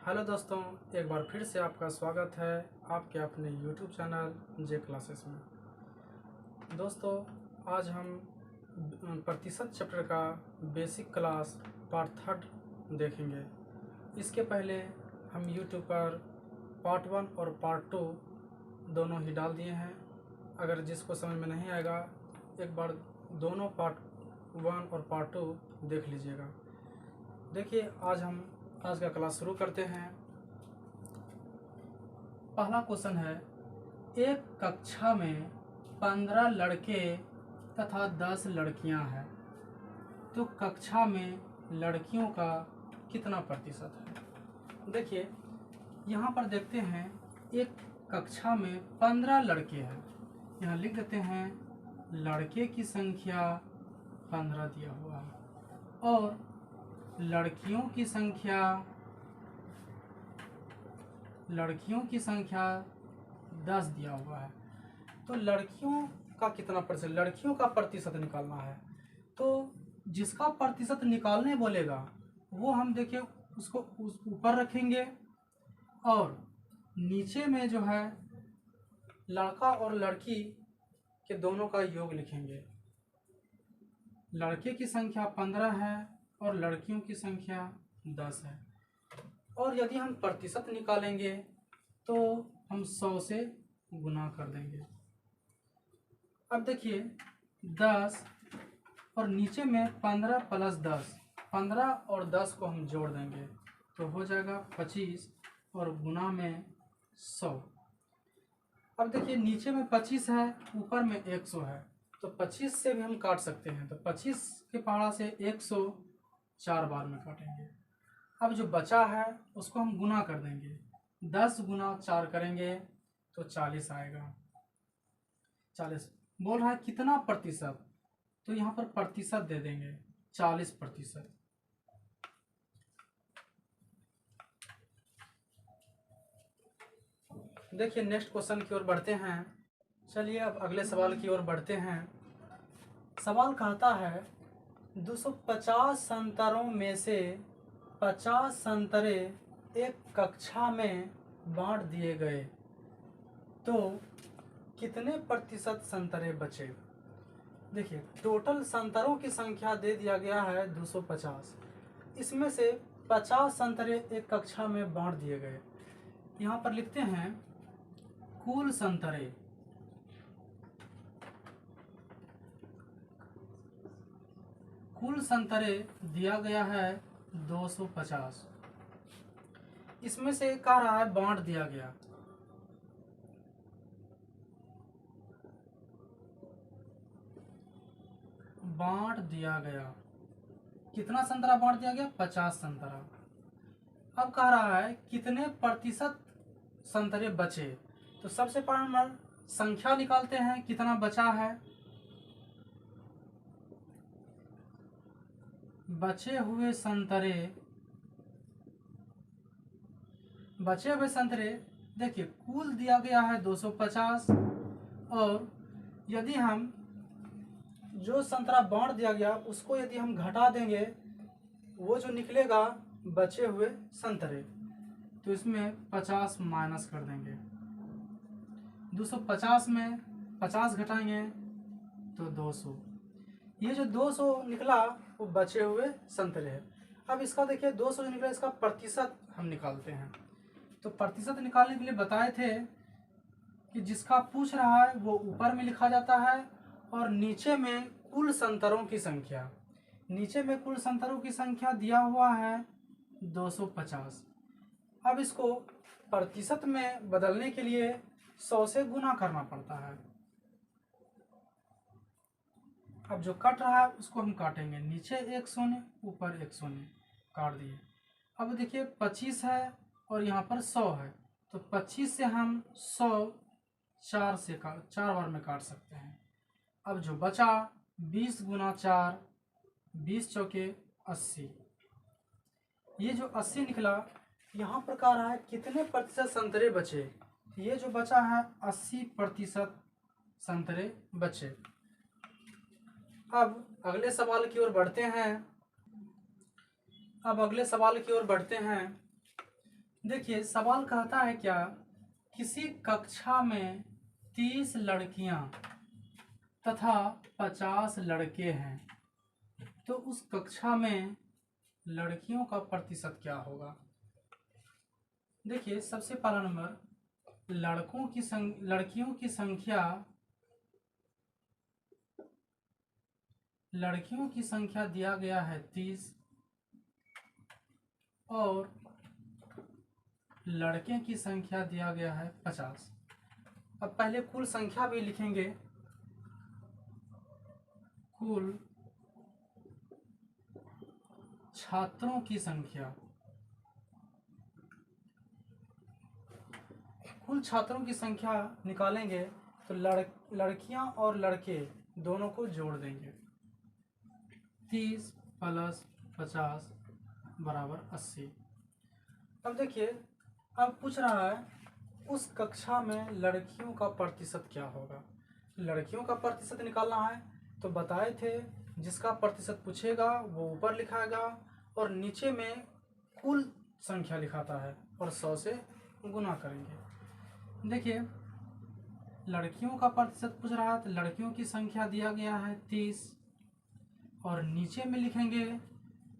Hello दोस्तों, एक बार फिर से आपका स्वागत है आपके अपने YouTube चैनल जे क्लासेस में। दोस्तों, आज हम प्रतिशत चैप्टर का बेसिक क्लास पार्ट 3 देखेंगे। इसके पहले हम YouTube पर पार्ट 1 और पार्ट 2 दोनों ही डाल दिए हैं। अगर जिसको समझ में नहीं आएगा एक बार दोनों पार्ट 1 और पार्ट 2 देख लीजिएगा। देखिए, आज का क्लास शुरू करते हैं। पहला क्वेश्चन है, एक कक्षा में 15 लड़के तथा 10 लड़कियां हैं, तो कक्षा में लड़कियों का कितना प्रतिशत है। देखिए, यहाँ पर देखते हैं एक कक्षा में 15 लड़के हैं। यहाँ लिख देते हैं लड़के की संख्या 15 दिया हुआ है और लड़कियों की संख्या 10 दिया हुआ है। तो लड़कियों का कितना प्रतिशत, लड़कियों का प्रतिशत निकालना है। तो जिसका प्रतिशत निकालने बोलेगा वो हम देखिए उसको उस ऊपर रखेंगे और नीचे में जो है लड़का और लड़की के दोनों का योग लिखेंगे। लड़के की संख्या 15 है और लड़कियों की संख्या 10 है। और यदि हम प्रतिशत निकालेंगे तो हम 100 से गुना कर देंगे। अब देखिए 10 और नीचे में 15 प्लस 10, 15 और 10 को हम जोड़ देंगे तो हो जाएगा 25 और गुना में 100। अब देखिए नीचे में 25 है, ऊपर में 100 है, तो 25 से भी हम काट सकते हैं। तो 25 के पहाड़ा से 100 4 बार में काटेंगे। अब जो बचा है उसको हम गुना कर देंगे। 10 गुना 4 करेंगे तो 40 आएगा। 40 बोल रहा है कितना प्रतिशत, तो यहाँ पर प्रतिशत दे देंगे 40%। देखिए नेक्स्ट क्वेश्चन की ओर बढ़ते हैं। चलिए अब अगले सवाल की ओर बढ़ते हैं। सवाल कहता है 250 संतरों में से 50 संतरे एक कक्षा में बांट दिए गए, तो कितने प्रतिशत संतरे बचे। देखिए टोटल संतरों की संख्या दे दिया गया है 250। इसमें से 50 संतरे एक कक्षा में बांट दिए गए। यहाँ पर लिखते हैं कुल संतरे, कुल संतरे दिया गया है 250। इसमें से कह रहा है बांट दिया गया। बांट दिया गया कितना संतरा बांट दिया गया, 50 संतरा। अब कह रहा है कितने प्रतिशत संतरे बचे। तो सबसे पहले हम संख्या निकालते हैं कितना बचा है। बचे हुए संतरे देखिए कुल दिया गया है 250 और यदि हम जो संतरा बांट दिया गया उसको यदि हम घटा देंगे वो जो निकलेगा बचे हुए संतरे, तो इसमें 50 माइनस कर देंगे। 250 में 50 घटाएंगे तो 200। ये जो 200 निकला वो बचे हुए संतरे है। अब इसका देखिए 200 जो निकला इसका प्रतिशत हम निकालते हैं। तो प्रतिशत निकालने के लिए बताए थे कि जिसका पूछ रहा है वो ऊपर में लिखा जाता है और नीचे में कुल संतरों की संख्या, नीचे में कुल संतरों की संख्या दिया हुआ है 250। अब इसको प्रतिशत में बदलने के लिए 100 से गुना करना पड़ता है। अब जो कट रहा है उसको हम काटेंगे, नीचे 1 शून्य ऊपर 1 शून्य काट दिए। अब देखिए 25 है और यहाँ पर 100 है, तो 25 से हम 100 4 बार में काट सकते हैं। अब जो बचा 20 गुना 4, 20 चौके 80। ये जो 80 निकला यहाँ पर कह रहा है कितने प्रतिशत संतरे बचे। ये जो बचा है 80% संतरे बचे। अब अगले सवाल की ओर बढ़ते हैं। देखिए सवाल कहता है क्या, किसी कक्षा में 30 लड़कियां तथा 50 लड़के हैं, तो उस कक्षा में लड़कियों का प्रतिशत क्या होगा। देखिए सबसे पहला नंबर, लड़कियों की संख्या दिया गया है 30 और लड़के की संख्या दिया गया है 50। अब पहले कुल संख्या भी लिखेंगे, कुल छात्रों की संख्या, कुल छात्रों की संख्या निकालेंगे तो लड़कियां और लड़के दोनों को जोड़ देंगे। 30 + 50 = 80। अब देखिए, अब पूछ रहा है उस कक्षा में लड़कियों का प्रतिशत क्या होगा। लड़कियों का प्रतिशत निकालना है तो बताए थे, जिसका प्रतिशत पूछेगा वो ऊपर लिखाएगा और नीचे में कुल संख्या लिखाता है और 100 से गुना करेंगे। देखिए लड़कियों का प्रतिशत पूछ रहा है तो लड़कियों की संख्या दिया गया है 30 और नीचे में लिखेंगे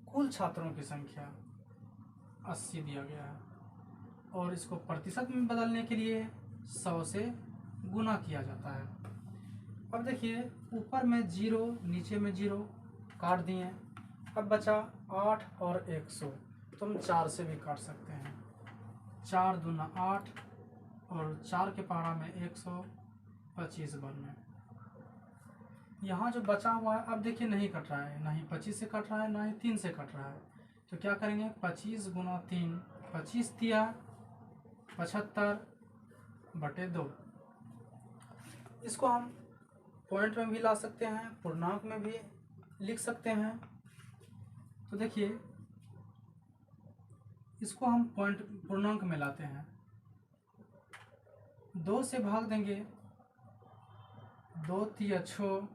कुल छात्रों की संख्या 80 दिया गया है और इसको प्रतिशत में बदलने के लिए 100 से गुना किया जाता है। अब देखिए ऊपर में 0 नीचे में 0 काट दिए। अब बचा 8 और 100, तो हम 4 से भी काट सकते हैं। 4 दूना 8 और 4 के पहाड़ा में 125 बार में। यहाँ जो बचा हुआ है अब देखिए नहीं कट रहा है, ना ही 25 से कट रहा है ना ही 3 से कट रहा है, तो क्या करेंगे 25 × 3, 25 तिया 75/2। इसको हम पॉइंट में भी ला सकते हैं, पूर्णांक में भी लिख सकते हैं। तो देखिए इसको हम पूर्णांक में लाते हैं, 2 से भाग देंगे, 2 तिया 6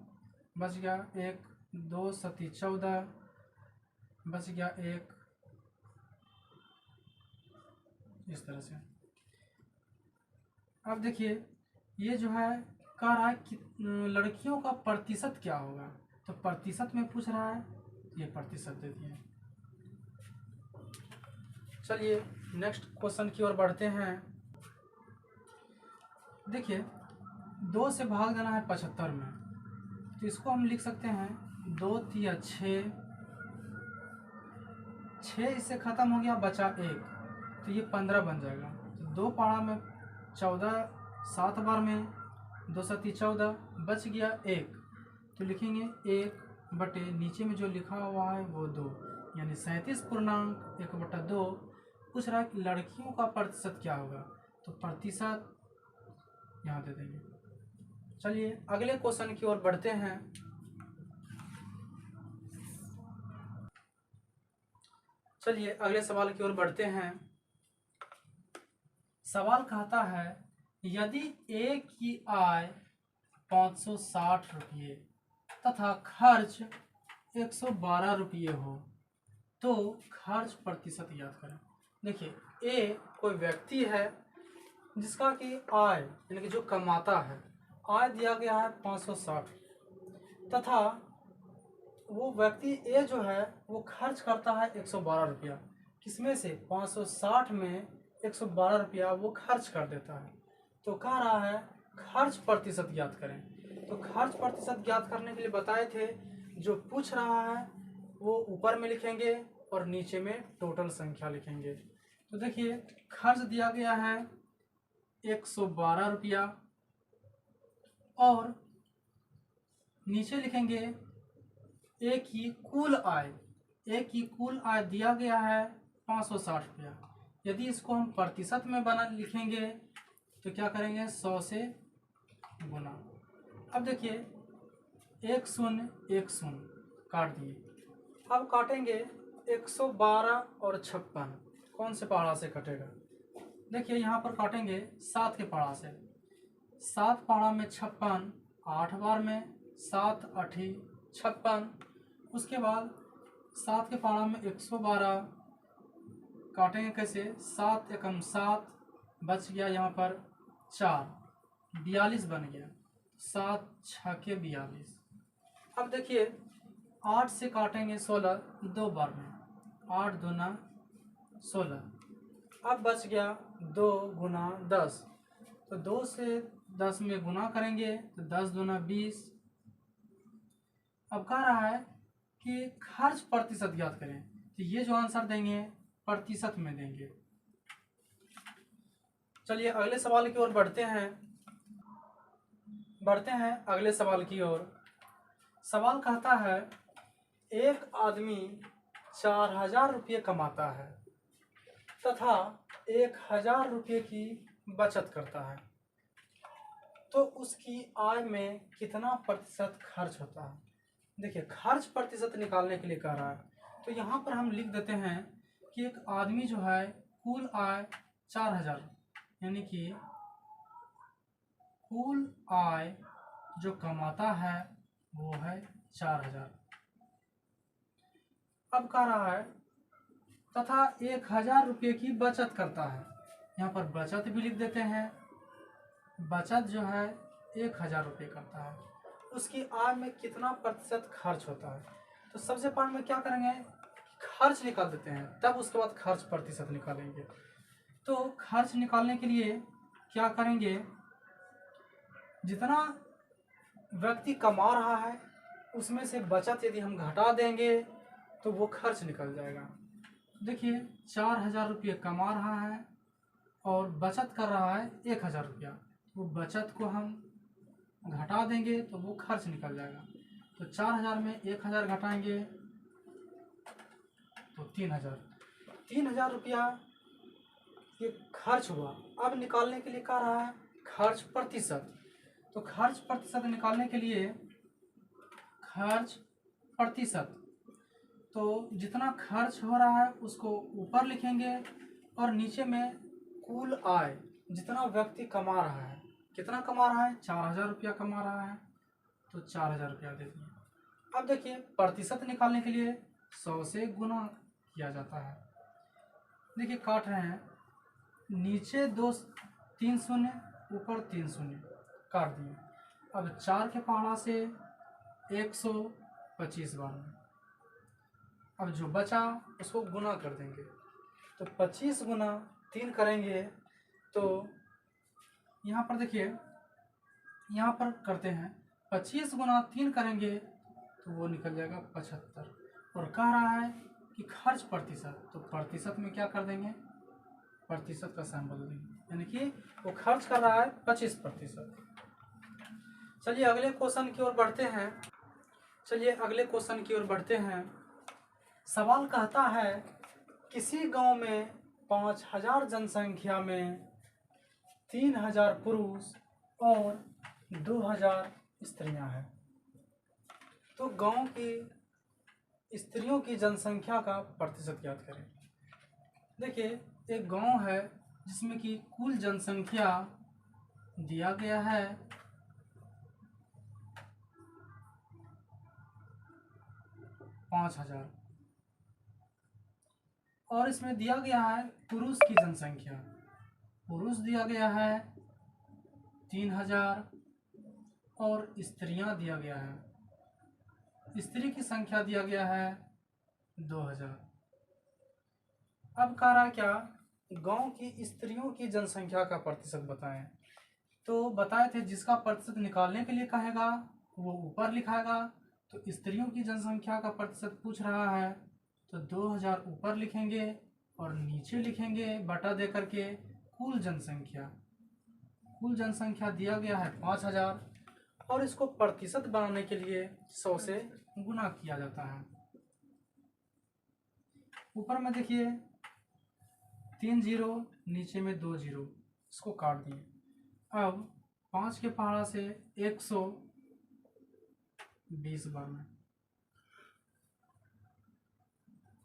बच गया 1, 2 सती 14 बच गया 1, इस तरह से। अब देखिए ये जो है कह रहा है कि लड़कियों का प्रतिशत क्या होगा, तो प्रतिशत में पूछ रहा है, ये प्रतिशत दे दिए। चलिए नेक्स्ट क्वेश्चन की ओर बढ़ते हैं। देखिए 2 से भाग देना है 75 में, तो इसको हम लिख सकते हैं 2 तिया 6, 6 इससे ख़त्म हो गया, बचा 1, तो ये 15 बन जाएगा। तो 2 पहाड़ा में 14 7 बार में 2 सती 14 बच गया 1, तो लिखेंगे 1 नीचे में जो लिखा हुआ है वो 2, यानी 37.1/2। पूछ रहा है कि लड़कियों का प्रतिशत क्या होगा, तो प्रतिशत यहाँ दे देंगे। चलिए अगले क्वेश्चन की ओर बढ़ते हैं। चलिए अगले सवाल की ओर बढ़ते हैं। सवाल कहता है यदि ए की आय 560 रुपये तथा खर्च 112 रुपये हो तो खर्च प्रतिशत ज्ञात करें। देखिए ए कोई व्यक्ति है जिसका कि आय यानी कि जो कमाता है, आय दिया गया है 560 तथा वो व्यक्ति ए जो है वो खर्च करता है 112 रुपया। किसमें से 560 में 112 रुपया वो खर्च कर देता है। तो कह रहा है खर्च प्रतिशत ज्ञात करें। तो खर्च प्रतिशत ज्ञात करने के लिए बताए थे, जो पूछ रहा है वो ऊपर में लिखेंगे और नीचे में टोटल संख्या लिखेंगे। तो देखिए खर्च दिया गया है 112 रुपया और नीचे लिखेंगे एक ही कुल आय दिया गया है 560 रुपया। यदि इसको हम प्रतिशत में बना लिखेंगे तो क्या करेंगे 100 से गुना। अब देखिए 1 0 1 0 काट दिए। अब काटेंगे 112 और 56, कौन से पहाड़ा से कटेगा। देखिए यहाँ पर काटेंगे 7 के पहाड़ा से। 7 पहाड़ा में 56, 8 बार में 7 8 56। उसके बाद 7 के पहाड़ा में 112 काटेंगे कैसे, 7 एकम 7, बच गया यहाँ पर 4, 42 बन गया, 7 छके 42। अब देखिए 8 से काटेंगे 16 दो बार में, 8 दूना 16, अब बच गया 2 गुना 10, तो 2 से 10 में गुना करेंगे तो 10 दूना 20। अब कह रहा है कि खर्च प्रतिशत ज्ञात करें, तो ये जो आंसर देंगे प्रतिशत में देंगे। चलिए अगले सवाल की ओर बढ़ते हैं अगले सवाल की ओर। सवाल कहता है एक आदमी 4000 रुपये कमाता है तथा 1000 रुपये की बचत करता है, तो उसकी आय में कितना प्रतिशत खर्च होता है। देखिए खर्च प्रतिशत निकालने के लिए कह रहा है, तो यहाँ पर हम लिख देते हैं कि एक आदमी जो है कुल आय 4000, यानी कि कुल आय जो कमाता है वो है 4000। अब कह रहा है तथा 1000 रुपये की बचत करता है, यहाँ पर बचत भी लिख देते हैं, बचत जो है 1000 रुपये करता है, उसकी आय में कितना प्रतिशत खर्च होता है। तो सबसे पहले में क्या करेंगे, खर्च निकाल देते हैं, तब उसके बाद खर्च प्रतिशत निकालेंगे। तो खर्च निकालने के लिए क्या करेंगे, जितना व्यक्ति कमा रहा है उसमें से बचत यदि हम घटा देंगे तो वो खर्च निकल जाएगा। देखिए 4000 रुपये कमा रहा है और बचत कर रहा है 1000 रुपया, वो बचत को हम घटा देंगे तो वो खर्च निकल जाएगा। तो 4000 में 1000 घटाएंगे तो 3000 रुपया ये खर्च हुआ। अब निकालने के लिए कह रहा है खर्च प्रतिशत, तो खर्च प्रतिशत निकालने के लिए खर्च प्रतिशत, तो जितना खर्च हो रहा है उसको ऊपर लिखेंगे और नीचे में कुल आय जितना व्यक्ति कमा रहा है, कितना कमा रहा है 4000 रुपया कमा रहा है, तो 4000 रुपया दे दिए। अब देखिए प्रतिशत निकालने के लिए 100 से गुना किया जाता है। देखिए काट रहे हैं, नीचे 3 शून्य ऊपर 3 शून्य काट दिए। अब 4 के पहाड़ा से 125 बार में, अब जो बचा उसको गुना कर देंगे, तो 25 गुना 3 करेंगे तो यहाँ पर देखिए, यहाँ पर करते हैं 25 गुना 3 करेंगे तो वो निकल जाएगा 75। और कह रहा है कि खर्च प्रतिशत, तो प्रतिशत में क्या कर देंगे, प्रतिशत का साइन बदल देंगे, यानी कि वो खर्च कर रहा है 25%। चलिए अगले क्वेश्चन की ओर बढ़ते हैं। सवाल कहता है किसी गांव में 5000 जनसंख्या में 3000 पुरुष और 2000 स्त्रियां हैं, तो गांव की स्त्रियों की जनसंख्या का प्रतिशत ज्ञात करें। देखिए एक गांव है जिसमें कि कुल जनसंख्या दिया गया है 5000 और इसमें दिया गया है पुरुष की जनसंख्या, पुरुष दिया गया है 3000 और स्त्रियां दिया गया है, स्त्री की संख्या दिया गया है 2000। अब कह रहा है क्या, गांव की स्त्रियों की जनसंख्या का प्रतिशत बताएं। तो बताए थे जिसका प्रतिशत निकालने के लिए कहेगा वो ऊपर लिखाएगा, तो स्त्रियों की जनसंख्या का प्रतिशत पूछ रहा है तो 2000 ऊपर लिखेंगे और नीचे लिखेंगे बटा दे करके कुल जनसंख्या दिया गया है 5000 और इसको प्रतिशत बनाने के लिए 100 से गुना किया जाता है। ऊपर में देखिए 3 जीरो, नीचे में 2 जीरो, इसको काट दिए। अब 5 के पहाड़ा से 120 बार में,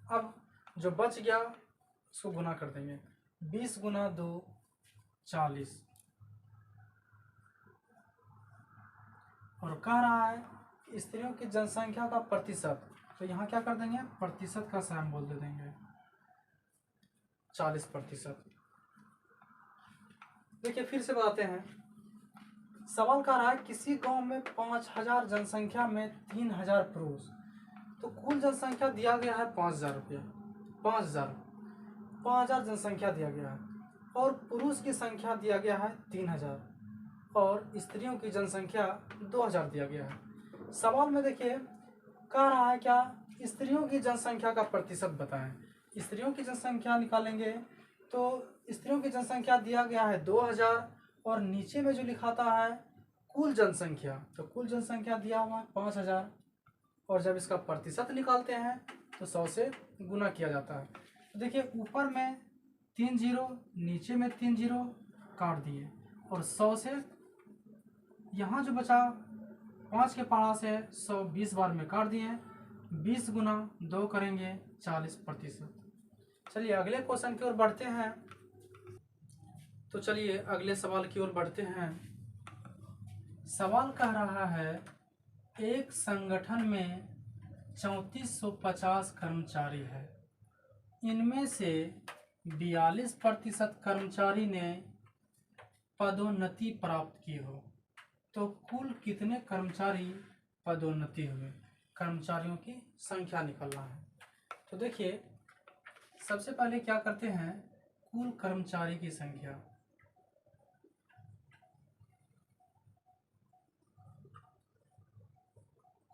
अब जो बच गया उसको गुना कर देंगे, 20 गुना 2 40, और कह रहा है कि स्त्रियों की जनसंख्या का प्रतिशत, तो यहाँ क्या कर देंगे, प्रतिशत का साइन बोल दे देंगे। 40%। देखिए फिर से बताते हैं। सवाल कह रहा है किसी गांव में 5000 जनसंख्या में 3000 पुरुष, तो कुल जनसंख्या दिया गया है 5000 रुपया। 5000 जनसंख्या दिया गया है और पुरुष की संख्या दिया गया है 3000 और स्त्रियों की जनसंख्या 2000 दिया गया है। सवाल में देखिए कह रहा है क्या स्त्रियों की जनसंख्या का प्रतिशत बताएं। स्त्रियों की जनसंख्या निकालेंगे तो स्त्रियों की जनसंख्या दिया गया है 2000 और नीचे में जो लिखाता है कुल जनसंख्या, तो कुल जनसंख्या दिया हुआ है 5000 और जब इसका प्रतिशत निकालते हैं तो 100 से गुना किया जाता है। तो देखिए ऊपर में 3 जीरो, नीचे में 3 जीरो काट दिए और 100 से यहाँ जो बचा 5 के पारा से 100 20 बार में काट दिए। 20 गुना 2 करेंगे 40%। चलिए अगले क्वेश्चन की ओर बढ़ते हैं। तो चलिए अगले सवाल की ओर बढ़ते हैं। सवाल कह रहा है एक संगठन में 3450 कर्मचारी है, इनमें से 42% कर्मचारी ने पदोन्नति प्राप्त की हो, तो कुल कितने कर्मचारी पदोन्नति हुए। कर्मचारियों की संख्या निकालना है। तो देखिए सबसे पहले क्या करते हैं, कुल कर्मचारी की संख्या।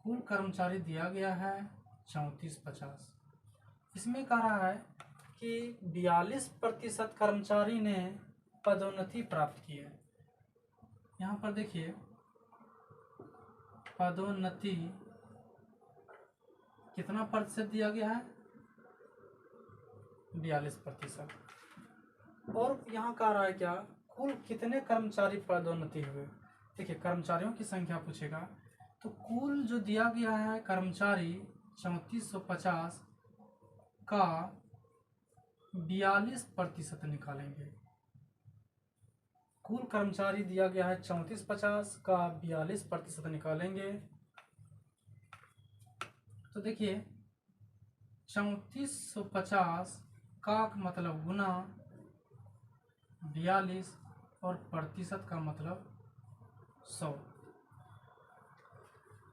कुल कर्मचारी दिया गया है 3450। इसमें कह रहा है कि 42% कर्मचारी ने पदोन्नति प्राप्त की है। यहाँ पर देखिए पदोन्नति कितना प्रतिशत दिया गया है, 42%। और यहाँ कह रहा है क्या कुल कितने कर्मचारी पदोन्नति हुए। देखिए कर्मचारियों की संख्या पूछेगा तो कुल जो दिया गया है कर्मचारी 3450 का 42% निकालेंगे। कुल कर्मचारी दिया गया है 3450 का 42% निकालेंगे। तो देखिए 3450 का मतलब गुना 42 और प्रतिशत का मतलब 100।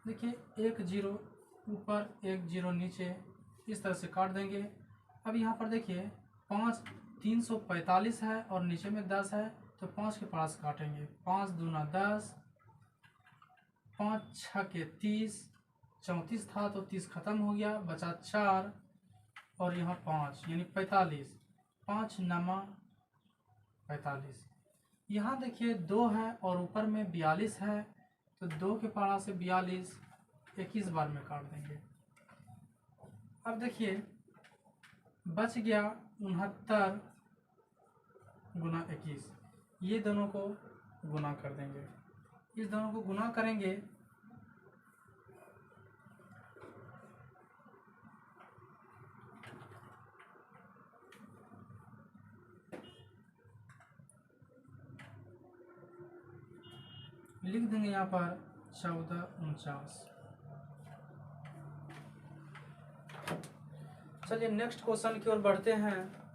देखिए एक जीरो ऊपर एक जीरो नीचे इस तरह से काट देंगे। अब यहाँ पर देखिए 345 है और नीचे में 10 है तो 5 के पास काटेंगे। 5 दूना 10, 5 6 के 30, 34 था तो 30 खत्म हो गया, बचा 4 और यहाँ 5 यानी 45। 5 नमा 45। यहाँ देखिए 2 है और ऊपर में 42 है तो 2 के पारा से 42 21 बार में काट देंगे। अब देखिए बच गया 69 गुना 21। ये दोनों को गुना कर देंगे। इस दोनों को गुना करेंगे लिख देंगे यहाँ पर 1449। चलिए नेक्स्ट क्वेश्चन की ओर बढ़ते हैं।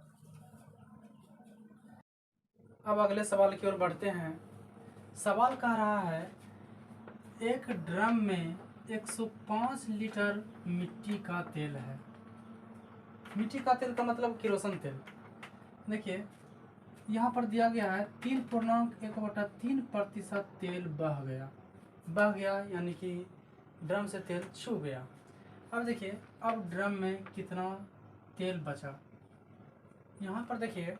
अब अगले सवाल की ओर बढ़ते हैं। सवाल कह रहा है एक ड्रम में 105 लीटर मिट्टी का तेल है। मिट्टी का तेल का मतलब केरोसिन तेल। देखिए यहाँ पर दिया गया है 3.1/3% तेल बह गया यानी कि ड्रम से तेल छू गया। अब देखिए अब ड्रम में कितना तेल बचा। यहाँ पर देखिए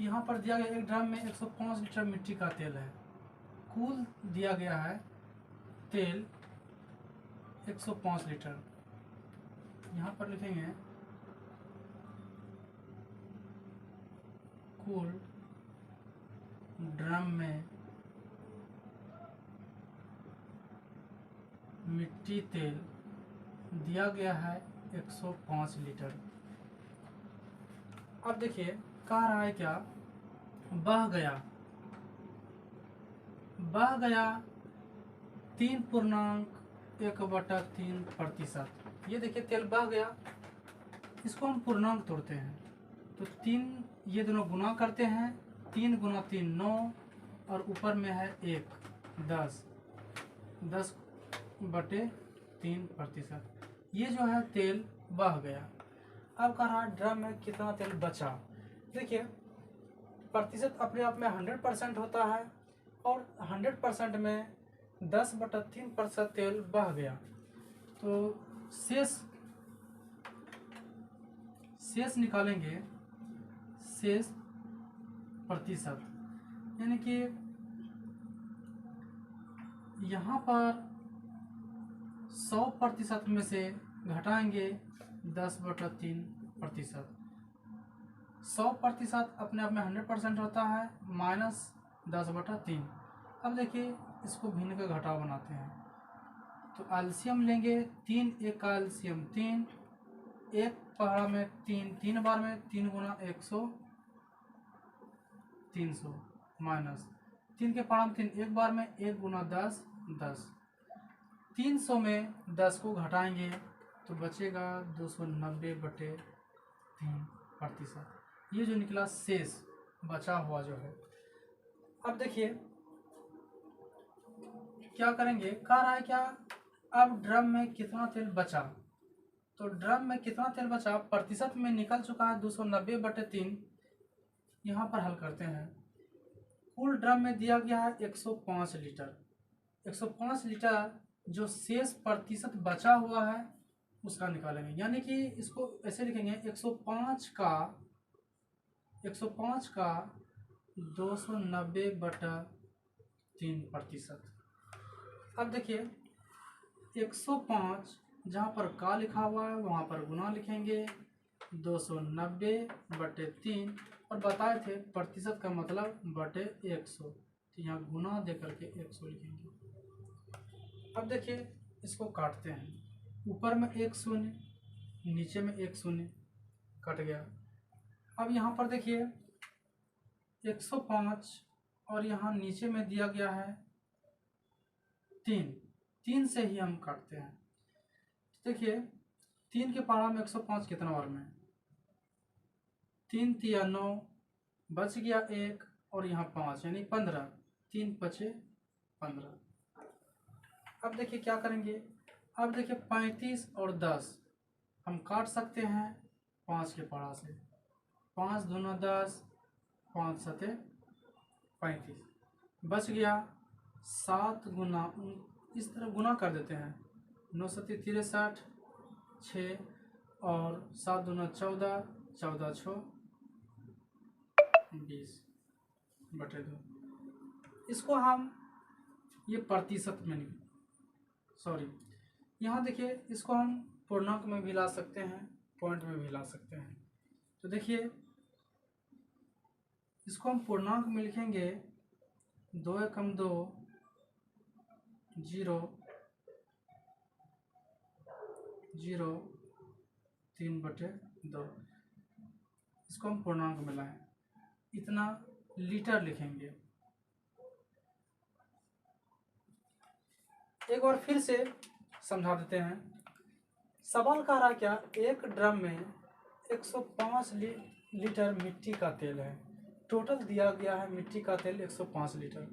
यहाँ पर दिया गया एक ड्रम में 105 लीटर मिट्टी का तेल है। कुल दिया गया है तेल 105 लीटर। यहाँ पर लिखेंगे कुल ड्रम में मिट्टी तेल दिया गया है 105 लीटर। अब देखिए कह रहा है क्या बह गया 3.1/3%। ये देखिए तेल बह गया, इसको हम पूर्णांक तोड़ते हैं तो 3 ये दोनों गुना करते हैं, 3 गुना 3 9 और ऊपर में है 1 10/3%। ये जो है तेल बह गया। अब कह रहा है ड्रम में कितना तेल बचा। देखिए प्रतिशत अपने आप में 100% होता है और 100% में 10/3% तेल बह गया। तो शेष निकालेंगे, शेष प्रतिशत, यानी कि यहाँ पर 100% में से घटाएंगे 10/3%। 100% अपने आप में 100% होता है, माइनस 10/3। अब देखिए इसको भिन्न का घटाव बनाते हैं। तो एलसीएम लेंगे, 3 1 का एलसीएम 3, 1 पहाड़ा में 3 बार में 3 गुना 100 300 माइनस 3 के पहाड़ा में 3 1 बार में 1 गुना 10 10। 300 में 10 को घटाएंगे तो बचेगा 290/3%। ये जो निकला शेष बचा हुआ जो है। अब देखिए क्या करेंगे, कह रहा है क्या, अब ड्रम में कितना तेल बचा। तो ड्रम में कितना तेल बचा प्रतिशत में निकल चुका है 290/3। यहाँ पर हल करते हैं। कुल ड्रम में दिया गया है 105 लीटर। 105 लीटर जो शेष प्रतिशत बचा हुआ है उसका निकालेंगे, यानी कि इसको ऐसे लिखेंगे 105 का 290/3%। अब देखिए 105 जहाँ पर का लिखा हुआ है वहाँ पर गुना लिखेंगे 290/3, और बताए थे प्रतिशत का मतलब बटे 100, तो यहाँ गुना दे करके 100 लिखेंगे। अब देखिए इसको काटते हैं, ऊपर में 1 शून्य, नीचे में 1 शून्य, कट गया। अब यहाँ पर देखिए 105 और यहाँ नीचे में दिया गया है 3 से ही हम काटते हैं। देखिए 3 के पहाड़ा में 105 कितना बार में, 3 तिया 9, बच गया 1 और यहाँ 5 यानी 15, 3 पचे 15। अब देखिए क्या करेंगे, अब देखिए 35 और 10 हम काट सकते हैं 5 के पहाड़ा से, 5 दूना 10, 5 सते 35, बच गया 7 गुना, इस तरह गुना कर देते हैं, 9 सते 63, 6 और 7 दूना 14, 14 6 20/2। इसको हम ये प्रतिशत में नहीं, सॉरी, यहाँ देखिए इसको हम पूर्णांक में भी ला सकते हैं, पॉइंट में भी ला सकते हैं। तो देखिए इसको हम पूर्णांक में लिखेंगे 2 एकम 2 0 0 3/2। इसको हम पूर्णांक में लाएं, इतना लीटर लिखेंगे। एक बार फिर से समझा देते हैं। सवाल कह रहा क्या, एक ड्रम में 105 लीटर मिट्टी का तेल है। टोटल दिया गया है मिट्टी का तेल 105 लीटर।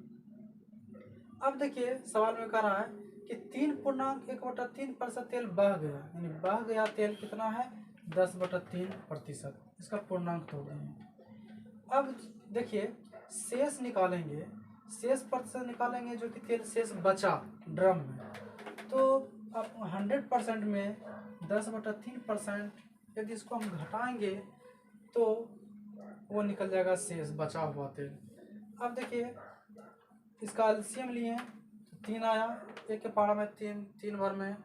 अब देखिए सवाल में कह रहा है कि 3.1/3% तेल बह गया, यानी बह गया तेल कितना है 10/3%। इसका पूर्णांक तो गया। अब देखिए शेष निकालेंगे, शेष प्रतिशत निकालेंगे जो कि तेल शेष बचा ड्रम में। तो अब 100% में 10/3%, यदि इसको हम घटाएंगे तो वो निकल जाएगा शेष बचा हुआ तेल। अब देखिए इसका एलसीएम लिए तो 3 आया, 1 के पहाड़ा में 3 बार में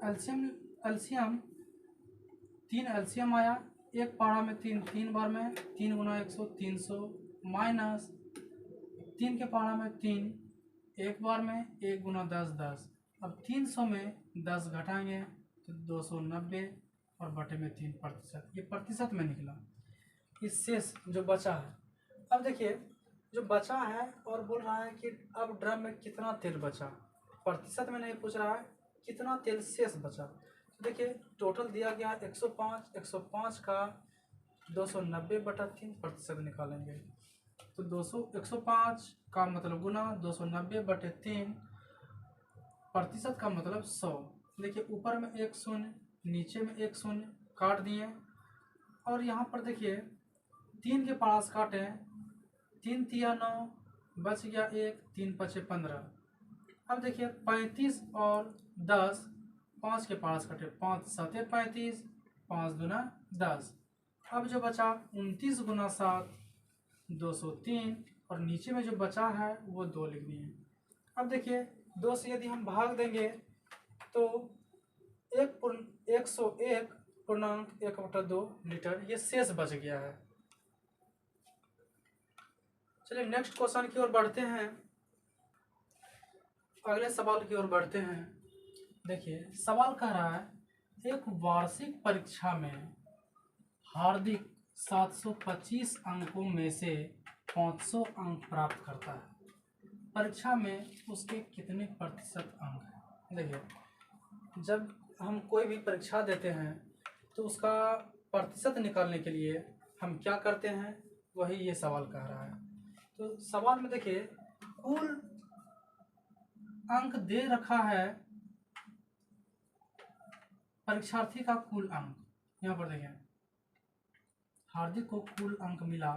एलसीएम 3 एलसीएम आया, 1 पहाड़ा में 3 बार में 3 गुना 100 300 माइनस 3 के पहाड़ा में 3 1 बार में 1 गुना 10 10। अब 300 में 10 घटाएंगे तो 290 और बटे में 3%, ये प्रतिशत में निकला। इस शेष जो बचा है, अब देखिए जो बचा है और बोल रहा है कि अब ड्रम में कितना तेल बचा, प्रतिशत में नहीं पूछ रहा है, कितना तेल शेष बचा। तो देखिए टोटल दिया गया 105 का 290/3 निकालेंगे। तो 105 का मतलब गुना 290/3 प्रतिशत का मतलब 100। देखिए ऊपर में एक शून्य, नीचे में एक शून्य काट दिए, और यहाँ पर देखिए 3 के पास काटे, 3 तिया 9, बच गया 1, 3 पचे 15। अब देखिए 35 और 10, 5 के पास कटे, 5 7 35, 5 दूना 10। अब जो बचा 29 गुना 7 203, और नीचे में जो बचा है वो 2 लिख दिए। अब देखिए 2 से यदि हम भाग देंगे तो 101.1/2 लीटर ये शेष बच गया है। चलिए नेक्स्ट क्वेश्चन की ओर बढ़ते हैं, अगले सवाल की ओर बढ़ते हैं। देखिए सवाल कह रहा है, एक वार्षिक परीक्षा में हार्दिक 725 अंकों में से 500 अंक प्राप्त करता है। परीक्षा में उसके कितने प्रतिशत अंक हैं? देखिए जब हम कोई भी परीक्षा देते हैं तो उसका प्रतिशत निकालने के लिए हम क्या करते हैं, वही ये सवाल कह रहा है। तो सवाल में देखिए कुल अंक दे रखा है, परीक्षार्थी का कुल अंक, यहाँ पर देखें हार्दिक को कुल अंक मिला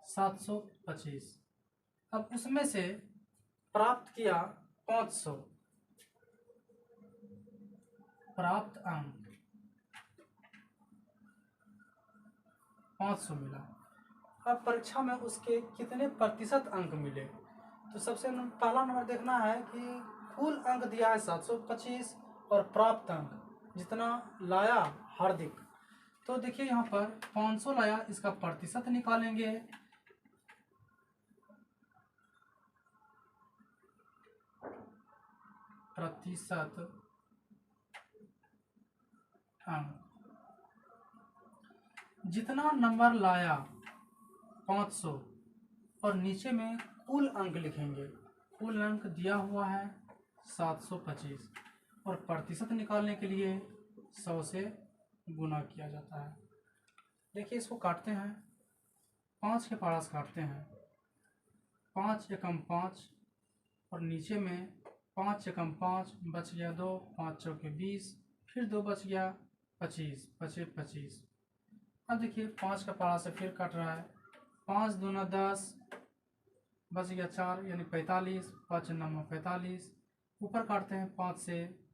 725। अब उसमें से प्राप्त किया 500, प्राप्त अंक 500 मिला। अब परीक्षा में उसके कितने प्रतिशत अंक मिले, तो सबसे पहला नंबर देखना है कि कुल अंक दिया है 725 और प्राप्त अंक जितना लाया हार्दिक। तो देखिए यहाँ पर 500 लाया, इसका प्रतिशत निकालेंगे। प्रतिशत अंक जितना नंबर लाया 500, और नीचे में कुल अंक लिखेंगे। कुल अंक दिया हुआ है 725, और प्रतिशत निकालने के लिए 100 से गुना किया जाता है। देखिए इसको काटते हैं, 5 के पास काटते हैं, 5 एकम 5, और नीचे में 5 एकम 5, बच गया 2, 5 चौके 20, फिर 2 बच गया 25, बचे 25। अब देखिए 5 का पारा से फिर काट रहा है, 5 दूना 10, बच गया 4 यानी 45, 5 9 45। ऊपर काटते हैं 5 से,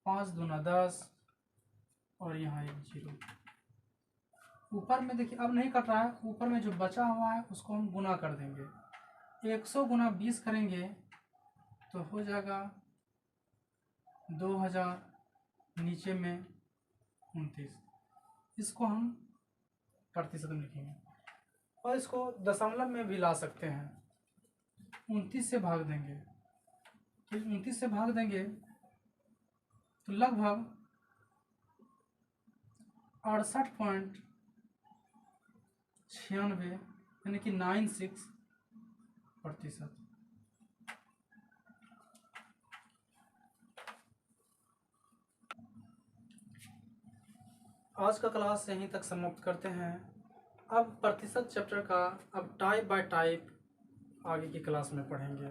5 दूना 10, और यहाँ एक 0। ऊपर में देखिए अब नहीं कट रहा है, ऊपर में जो बचा हुआ है उसको हम गुना कर देंगे। 100 गुना 20 करेंगे तो हो जाएगा 2000, नीचे में 29। इसको हम प्रतिशत में लिखेंगे, और इसको दशमलव में भी ला सकते हैं। 29 से भाग देंगे, तो 29 से भाग देंगे तो लगभग 68.96 यानी कि 96%। आज का क्लास यहीं तक समाप्त करते हैं। अब प्रतिशत चैप्टर का अब टाइप बाय टाइप आगे की क्लास में पढ़ेंगे।